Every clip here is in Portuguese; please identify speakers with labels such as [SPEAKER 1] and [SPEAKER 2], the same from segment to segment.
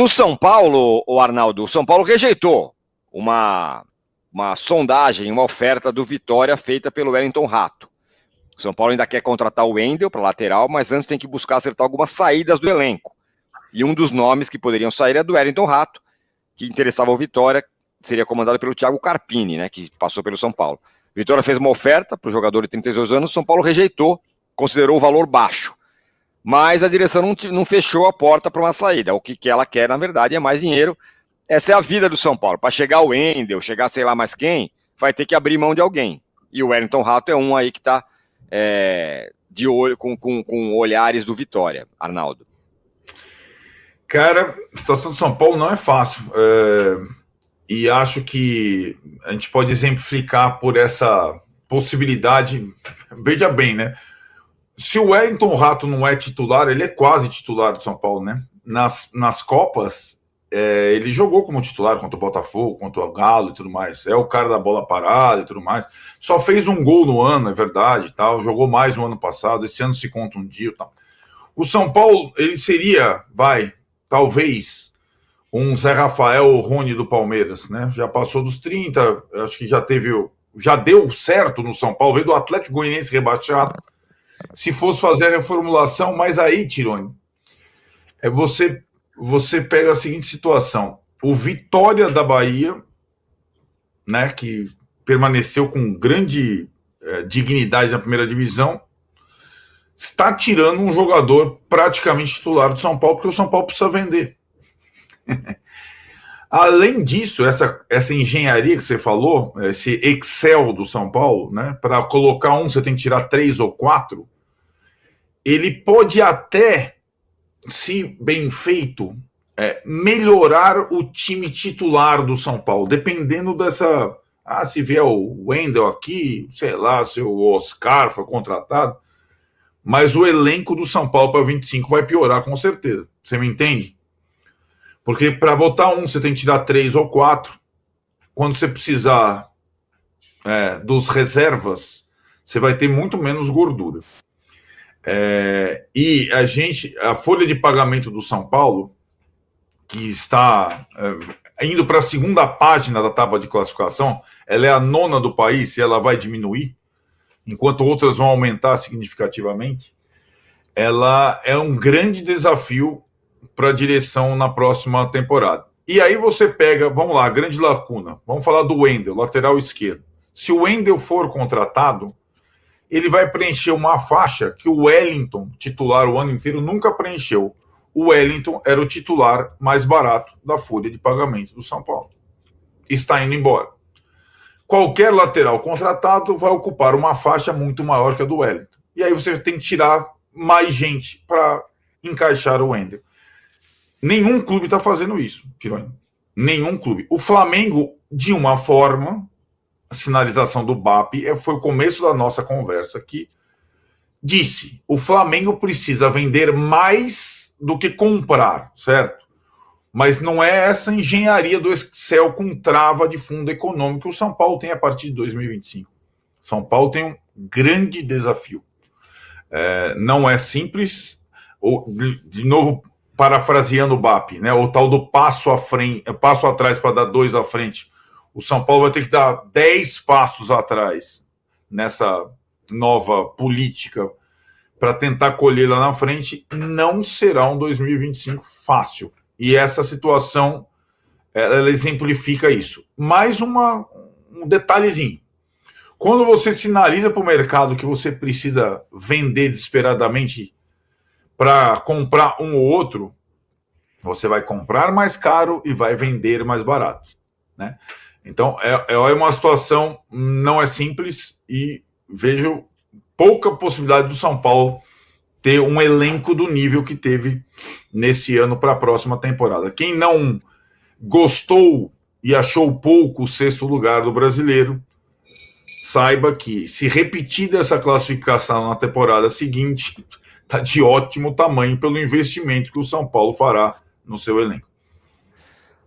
[SPEAKER 1] No São Paulo, o Arnaldo, o São Paulo rejeitou uma sondagem, uma oferta do Vitória feita pelo Wellington Rato. O São Paulo ainda quer contratar o Wendel para lateral, mas antes tem que buscar acertar algumas saídas do elenco. E um dos nomes que poderiam sair é do Wellington Rato, que interessava o Vitória, seria comandado pelo Thiago Carpini, né, que passou pelo São Paulo. Vitória fez uma oferta para o jogador de 32 anos, o São Paulo rejeitou, considerou o valor baixo. Mas a direção não fechou a porta para uma saída. O que ela quer, na verdade, é mais dinheiro. Essa é a vida do São Paulo. Para chegar o Wendel, chegar sei lá mais quem, vai ter que abrir mão de alguém. E o Wellington Rato é um aí que está de olho com olhares do Vitória, Arnaldo.
[SPEAKER 2] Cara, a situação do São Paulo não é fácil. E acho que a gente pode exemplificar por essa possibilidade. Veja bem, né? Se o Wellington Rato não é titular, ele é quase titular do São Paulo, né? Nas Copas, ele jogou como titular contra o Botafogo, contra o Galo e tudo mais. É o cara da bola parada e tudo mais. Só fez um gol no ano, é verdade, tal. Jogou mais no ano passado, esse ano se contundiu, tal. O São Paulo, ele seria, talvez, um Zé Rafael ou Rony do Palmeiras, né? Já passou dos 30, acho que já deu certo no São Paulo, veio do Atlético Goianiense rebaixado. Se fosse fazer a reformulação, mas aí, Tironi, você pega a seguinte situação: o Vitória da Bahia, né, que permaneceu com grande dignidade na primeira divisão, está tirando um jogador praticamente titular do São Paulo, porque o São Paulo precisa vender. Além disso, essa engenharia que você falou, esse Excel do São Paulo, né, para colocar você tem que tirar 3 ou 4, ele pode até, se bem feito, melhorar o time titular do São Paulo, dependendo dessa... se vier o Wendel aqui, sei lá, se o Oscar foi contratado, mas o elenco do São Paulo para 25 vai piorar com certeza. Você me entende? Porque para botar você tem que tirar 3 ou 4. Quando você precisar dos reservas, você vai ter muito menos gordura. E a folha de pagamento do São Paulo, que está indo para a segunda página da tábua de classificação, ela é a 9ª do país e ela vai diminuir, enquanto outras vão aumentar significativamente. Ela é um grande desafio para a direção na próxima temporada. E aí você pega, vamos lá, grande lacuna. Vamos falar do Wendel, lateral esquerdo. Se o Wendel for contratado, ele vai preencher uma faixa que o Wellington, titular o ano inteiro, nunca preencheu. O Wellington era o titular mais barato da folha de pagamento do São Paulo. Está indo embora. Qualquer lateral contratado vai ocupar uma faixa muito maior que a do Wellington. E aí você tem que tirar mais gente para encaixar o Wendel. Nenhum clube está fazendo isso, Tironi. Nenhum clube. O Flamengo, de uma forma, a sinalização do BAP foi o começo da nossa conversa aqui, disse: o Flamengo precisa vender mais do que comprar, certo? Mas não é essa engenharia do Excel com trava de fundo econômico que o São Paulo tem a partir de 2025. O São Paulo tem um grande desafio. Não é simples. De novo, parafraseando o BAP, né? O tal do passo atrás para dar 2 à frente. O São Paulo vai ter que dar 10 passos atrás nessa nova política para tentar colher lá na frente. Não será um 2025 fácil. E essa situação, ela exemplifica isso. Mais um detalhezinho. Quando você sinaliza para o mercado que você precisa vender desesperadamente para comprar um ou outro, você vai comprar mais caro e vai vender mais barato, né? Então, é uma situação, não é simples, e vejo pouca possibilidade do São Paulo ter um elenco do nível que teve nesse ano para a próxima temporada. Quem não gostou e achou pouco o 6º lugar do Brasileiro, saiba que, se repetir dessa classificação na temporada seguinte, está de ótimo tamanho pelo investimento que o São Paulo fará no seu elenco.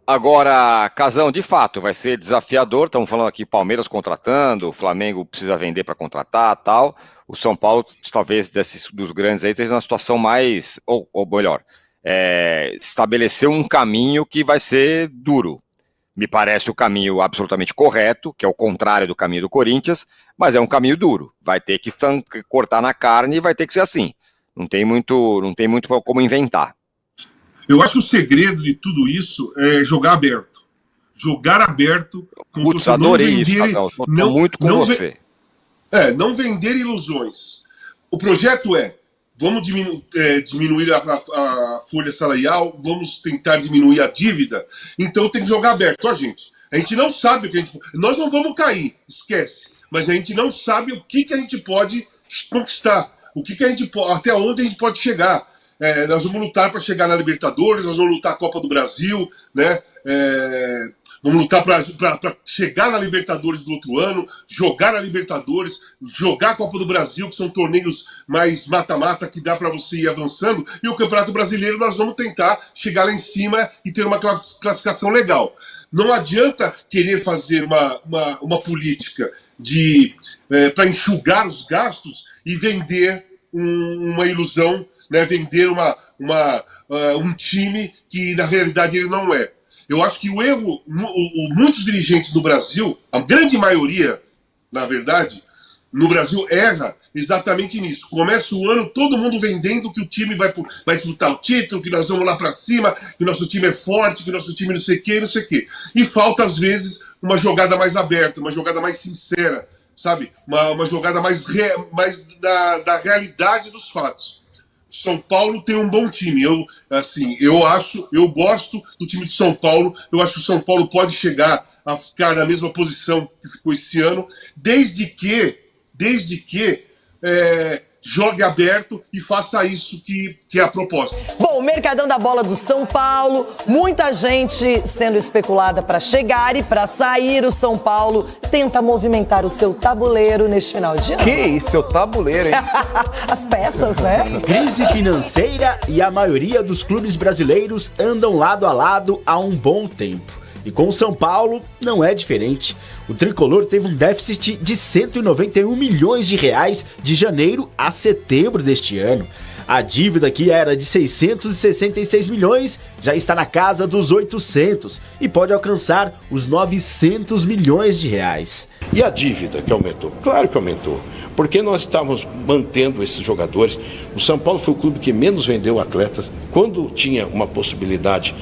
[SPEAKER 1] Agora, Casão, de fato, vai ser desafiador. Estamos falando aqui Palmeiras contratando, o Flamengo precisa vender para contratar, tal. O São Paulo, talvez, dos grandes aí, esteja na situação mais, ou melhor, estabeleceu um caminho que vai ser duro. Me parece o caminho absolutamente correto, que é o contrário do caminho do Corinthians, mas é um caminho duro. Vai ter que cortar na carne e vai ter que ser assim. Não tem muito como inventar.
[SPEAKER 3] Eu acho que o segredo de tudo isso é jogar aberto. Jogar aberto.
[SPEAKER 1] Putz, adorei isso, Casal. Estou muito com você.
[SPEAKER 3] Não vender ilusões. O projeto vamos diminuir a folha salarial, vamos tentar diminuir a dívida, então tem que jogar aberto. Ó, gente, a gente não sabe o que a gente... Nós não vamos cair, esquece. Mas a gente não sabe o que a gente pode conquistar, até onde a gente pode chegar. Nós vamos lutar para chegar na Libertadores, nós vamos lutar a Copa do Brasil, né? Vamos lutar para chegar na Libertadores do outro ano, jogar na Libertadores, jogar a Copa do Brasil, que são torneios mais mata-mata, que dá para você ir avançando. E o Campeonato Brasileiro nós vamos tentar chegar lá em cima e ter uma classificação legal. Não adianta querer fazer uma política para enxugar os gastos e vender uma ilusão, né? Vender um time que na realidade ele não é. Eu acho que o erro, muitos dirigentes no Brasil, a grande maioria, na verdade, no Brasil erra exatamente nisso. Começa o ano todo mundo vendendo que o time vai disputar o título, que nós vamos lá para cima, que o nosso time é forte, que o nosso time não sei o quê, não sei o quê. E falta, às vezes, uma jogada mais aberta, uma jogada mais sincera, sabe? Uma jogada mais da realidade dos fatos. São Paulo tem um bom time. Eu gosto do time de São Paulo. Eu acho que o São Paulo pode chegar a ficar na mesma posição que ficou esse ano, desde que jogue aberto e faça isso que é a proposta.
[SPEAKER 4] Bom, o Mercadão da Bola do São Paulo, muita gente sendo especulada para chegar e para sair. O São Paulo tenta movimentar o seu tabuleiro neste final de ano.
[SPEAKER 5] Que isso, seu tabuleiro, hein?
[SPEAKER 4] As peças, né?
[SPEAKER 6] Crise financeira e a maioria dos clubes brasileiros andam lado a lado há um bom tempo. E com o São Paulo não é diferente. O tricolor teve um déficit de 191 milhões de reais de janeiro a setembro deste ano. A dívida, que era de 666 milhões, já está na casa dos 800 e pode alcançar os 900 milhões de reais.
[SPEAKER 7] E a dívida que aumentou? Claro que aumentou, porque nós estávamos mantendo esses jogadores. O São Paulo foi o clube que menos vendeu atletas. Quando tinha uma possibilidade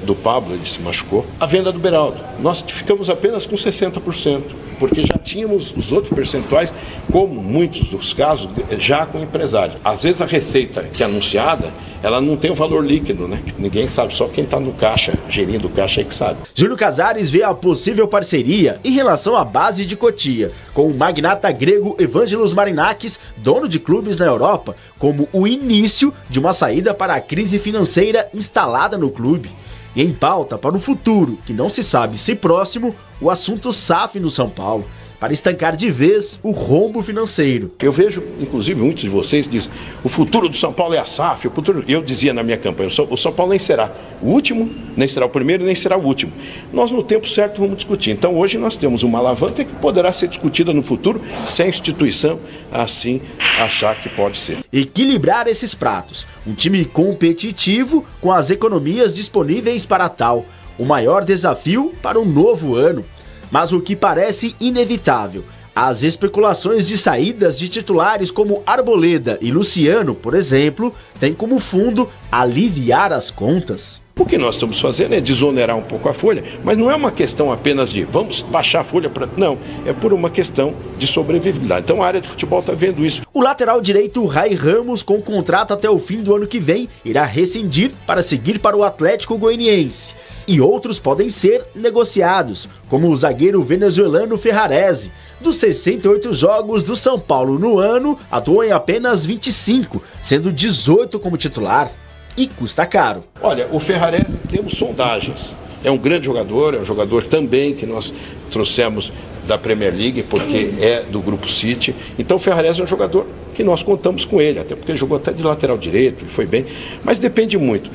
[SPEAKER 7] do Pablo, ele se machucou, a venda do Beraldo. Nós ficamos apenas com 60%, porque já tínhamos os outros percentuais, como muitos dos casos, já com o empresário. Às vezes a receita que é anunciada, ela não tem o valor líquido, né? Ninguém sabe, só quem está no caixa, gerindo o caixa é que sabe.
[SPEAKER 6] Júlio Casares vê a possível parceria em relação à base de Cotia, com o magnata grego Evangelos Marinakis, dono de clubes na Europa, como o início de uma saída para a crise financeira instalada no clube. E em pauta para o futuro, que não se sabe se próximo, o assunto SAF no São Paulo, para estancar de vez o rombo financeiro.
[SPEAKER 7] Eu vejo, inclusive, muitos de vocês dizem, o futuro do São Paulo é a SAF, eu dizia na minha campanha, o São Paulo nem será o último, nem será o primeiro, nem será o último. Nós, no tempo certo, vamos discutir. Então, hoje nós temos uma alavanca que poderá ser discutida no futuro, se a instituição assim achar que pode ser.
[SPEAKER 6] Equilibrar esses pratos, um time competitivo com as economias disponíveis para tal, o maior desafio para um novo ano. Mas o que parece inevitável, as especulações de saídas de titulares como Arboleda e Luciano, por exemplo, têm como fundo aliviar as contas.
[SPEAKER 7] O que nós estamos fazendo é desonerar um pouco a folha, mas não é uma questão apenas de vamos baixar a folha para... Não, é por uma questão de sobrevivibilidade. Então a área de futebol está vendo isso.
[SPEAKER 6] O lateral direito Rai Ramos, com contrato até o fim do ano que vem, irá rescindir para seguir para o Atlético Goianiense. E outros podem ser negociados, como o zagueiro venezuelano Ferrarese. Dos 68 jogos do São Paulo no ano, atuou em apenas 25, sendo 18 como titular. E custa caro.
[SPEAKER 7] Olha, o Ferrarese, temos sondagens. É um grande jogador, é um jogador também que nós trouxemos da Premier League, porque é do Grupo City. Então o Ferrarese é um jogador que nós contamos com ele, até porque ele jogou até de lateral direito, ele foi bem. Mas depende muito.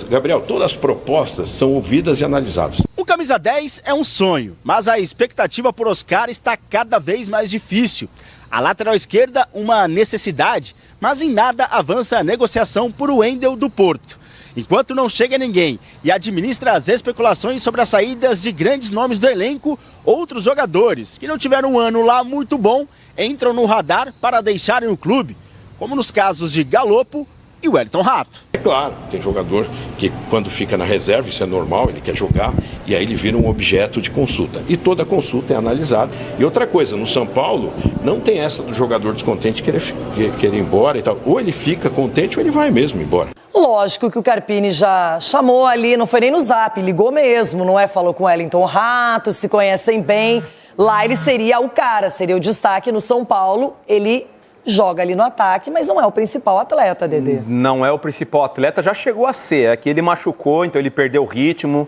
[SPEAKER 7] Gabriel, todas as propostas são ouvidas e analisadas.
[SPEAKER 6] O camisa 10 é um sonho, mas a expectativa por Oscar está cada vez mais difícil. A lateral esquerda, uma necessidade, mas em nada avança a negociação por Wendel do Porto. Enquanto não chega ninguém e administra as especulações sobre as saídas de grandes nomes do elenco, outros jogadores que não tiveram um ano lá muito bom entram no radar para deixarem o clube, como nos casos de Galopo e Wellington Rato.
[SPEAKER 7] É claro, tem jogador que quando fica na reserva, isso é normal, ele quer jogar, e aí ele vira um objeto de consulta. E toda consulta é analisada. E outra coisa, no São Paulo, não tem essa do jogador descontente querer ir embora e tal. Ou ele fica contente ou ele vai mesmo embora.
[SPEAKER 4] Lógico que o Carpini já chamou ali, não foi nem no zap, ligou mesmo, não é? Falou com o Wellington Rato, se conhecem bem. Lá ele seria o cara, seria o destaque. No São Paulo, ele joga ali no ataque, mas não é o principal atleta, Dedê.
[SPEAKER 5] Não é o principal atleta, já chegou a ser. É que ele machucou, então ele perdeu o ritmo.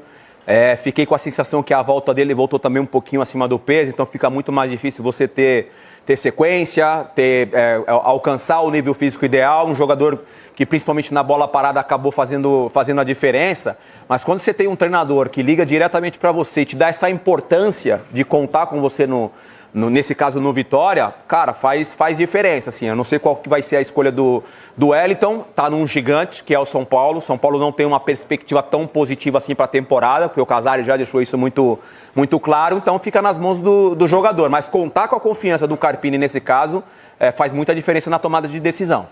[SPEAKER 5] Fiquei com a sensação que a volta dele voltou também um pouquinho acima do peso, então fica muito mais difícil você ter sequência, alcançar o nível físico ideal. Um jogador que principalmente na bola parada acabou fazendo a diferença. Mas quando você tem um treinador que liga diretamente para você e te dá essa importância de contar com você nesse caso no Vitória, cara, faz diferença, assim. Eu não sei qual que vai ser a escolha do Wellington, tá num gigante, que é o São Paulo. São Paulo não tem uma perspectiva tão positiva assim para a temporada, porque o Casares já deixou isso muito, muito claro, então fica nas mãos do jogador. Mas contar com a confiança do Carpini nesse caso faz muita diferença na tomada de decisão.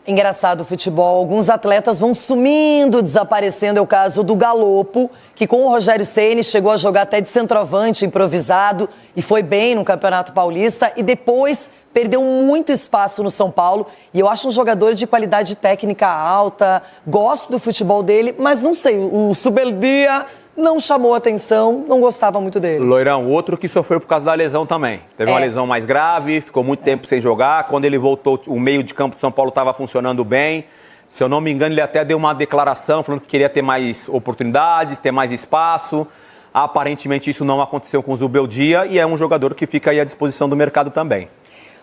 [SPEAKER 4] Engraçado o futebol, alguns atletas vão sumindo, desaparecendo. É o caso do Galopo, que com o Rogério Ceni chegou a jogar até de centroavante improvisado e foi bem no Campeonato Paulista e depois perdeu muito espaço no São Paulo. E eu acho um jogador de qualidade técnica alta, gosto do futebol dele, mas não sei, o Subeldia não chamou atenção, não gostava muito dele.
[SPEAKER 5] Loirão, outro que sofreu por causa da lesão também. Teve uma lesão mais grave, ficou muito tempo sem jogar. Quando ele voltou, o meio de campo do São Paulo estava funcionando bem. Se eu não me engano, ele até deu uma declaração falando que queria ter mais oportunidades, ter mais espaço. Aparentemente isso não aconteceu com o Zubeldia e é um jogador que fica aí à disposição do mercado também.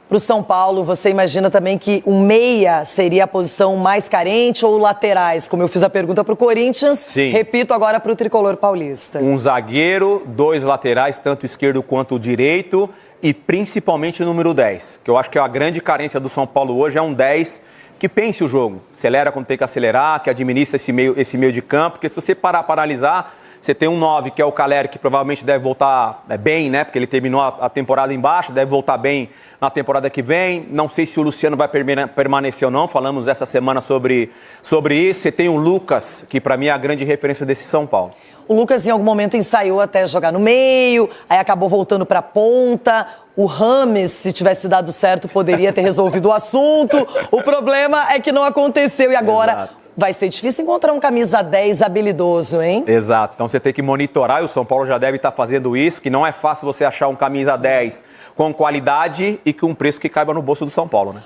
[SPEAKER 4] Para o São Paulo, você imagina também que o meia seria a posição mais carente ou laterais? Como eu fiz a pergunta para o Corinthians,
[SPEAKER 5] sim.
[SPEAKER 4] Repito agora para o tricolor paulista.
[SPEAKER 5] Um zagueiro, 2 laterais, tanto esquerdo quanto direito, e principalmente o número 10, que eu acho que é a grande carência do São Paulo hoje, é um 10 que pense o jogo, acelera quando tem que acelerar, que administra esse meio de campo, porque se você parar para analisar, você tem um 9, que é o Caleri, que provavelmente deve voltar bem, né? Porque ele terminou a temporada embaixo, deve voltar bem na temporada que vem. Não sei se o Luciano vai permanecer ou não, falamos essa semana sobre isso. Você tem o Lucas, que para mim é a grande referência desse São Paulo.
[SPEAKER 4] O Lucas em algum momento ensaiou até jogar no meio, aí acabou voltando para a ponta. O Rames, se tivesse dado certo, poderia ter resolvido o assunto. O problema é que não aconteceu e agora... Exato. Vai ser difícil encontrar um camisa 10 habilidoso, hein?
[SPEAKER 5] Exato. Então você tem que monitorar, e o São Paulo já deve estar fazendo isso, que não é fácil você achar um camisa 10 com qualidade e com um preço que caiba no bolso do São Paulo, né?